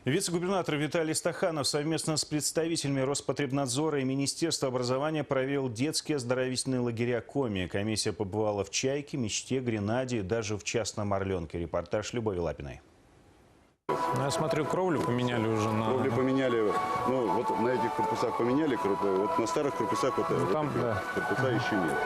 Вице-губернатор Виталий Стаханов совместно с представителями Роспотребнадзора и Министерства образования провел детские оздоровительные лагеря Коми. Комиссия побывала в Чайке, Мечте, Гренаде и даже в частном Орленке. Репортаж Любови Лапиной. Я смотрю, кровлю поменяли уже на... Кровлю поменяли, ну вот на этих корпусах поменяли, вот на старых корпусах вот, там, да. Корпуса еще нет.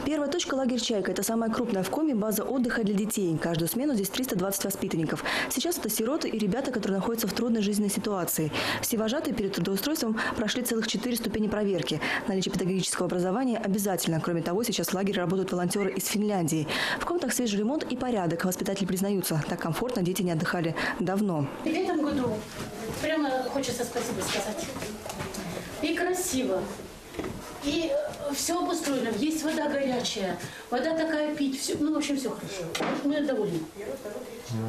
Первая точка – лагерь «Чайка». Это самая крупная в Коми база отдыха для детей. Каждую смену здесь 320 воспитанников. Сейчас это сироты и ребята, которые находятся в трудной жизненной ситуации. Все вожатые перед трудоустройством прошли целых 4 ступени проверки. Наличие педагогического образования обязательно. Кроме того, сейчас в лагере работают волонтеры из Финляндии. В комнатах свежий ремонт и порядок. Воспитатели признаются, так комфортно дети не отдыхали давно. В этом году прямо хочется спасибо сказать. И красиво. И все обустроено. Есть вода горячая, вода такая пить. Все, ну, в общем, все хорошо. Мы довольны.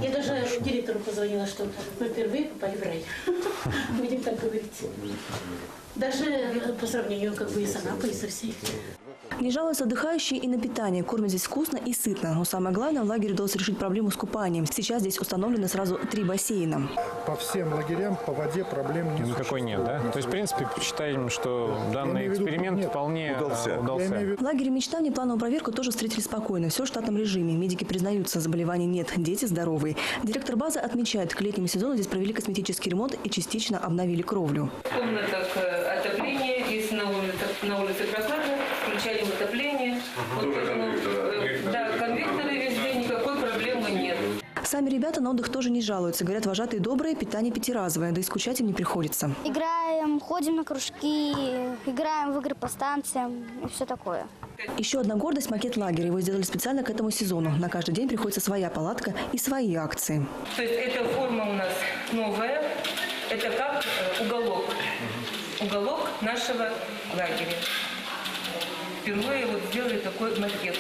Я даже директору позвонила, что мы впервые попали в рай. Будем так говорить. Даже по сравнению как бы и с Анапой, и со всей. Не жалуются отдыхающие и на питание. Кормят здесь вкусно и сытно. Но самое главное, в лагере удалось решить проблему с купанием. Сейчас здесь установлены сразу 3 бассейна. По всем лагерям по воде проблем нет. Никакой нет, да? То есть, в принципе, считаем, что данный эксперимент вполне удался. В лагере «Мечта» внеплановую проверку тоже встретили спокойно. Все в штатном режиме. Медики признаются, заболеваний нет, дети здоровые. Директор базы отмечает, к летнему сезону здесь провели косметический ремонт и частично обновили кровлю. В комнатах отопление, если на улице прохладно, включали отопление. Да, конвекторы везде, никакой проблемы нет. Сами ребята на отдых тоже не жалуются. Говорят, вожатые добрые, питание пятиразовое, да и скучать им не приходится. Играем, ходим на кружки, играем в игры по станциям и все такое. Еще одна гордость – макет лагеря. Его сделали специально к этому сезону. На каждый день приходится своя палатка и свои акции. То есть эта форма у нас новая, это как уголок нашего лагеря. Впервые вот сделали такой макет.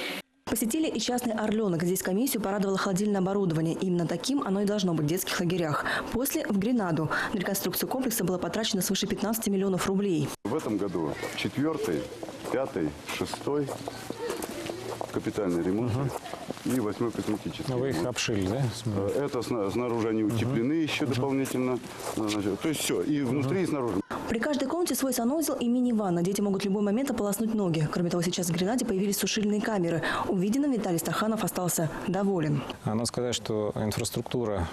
Посетили и частный Орленок. Здесь комиссию порадовало холодильное оборудование. Именно таким оно и должно быть в детских лагерях. После – в Гренаду. На реконструкцию комплекса было потрачено свыше 15 миллионов рублей. В этом году 4-й, 5-й, 6-й капитальный ремонт и 8-й косметический. Вы их обшили, да? Это снаружи они утеплены еще дополнительно. То есть все, и внутри, и снаружи. При каждой комнате свой санузел и мини-ванна. Дети могут в любой момент ополоснуть ноги. Кроме того, сейчас в Гренаде появились сушильные камеры. Увиденным Виталий Стаханов остался доволен. Надо сказать, что инфраструктура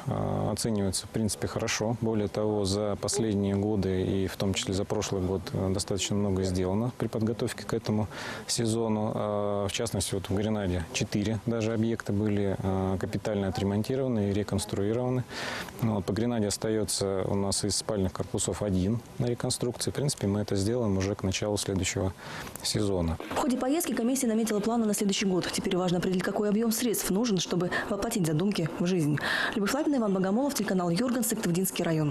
оценивается в принципе хорошо. Более того, за последние годы и в том числе за прошлый год достаточно много сделано при подготовке к этому сезону. В частности, вот в Гренаде 4 даже объекта были капитально отремонтированы и реконструированы. Вот, по Гренаде остается у нас из спальных корпусов 1 на реконструкции. В принципе, мы это сделаем уже к началу следующего сезона. В ходе поездки комиссия наметила планы на следующий год. Теперь важно определить, какой объем средств нужен, чтобы воплотить задумки в жизнь. Любовь Лапина, Иван Богомолов, телеканал Юрган, Сыктывдинский район.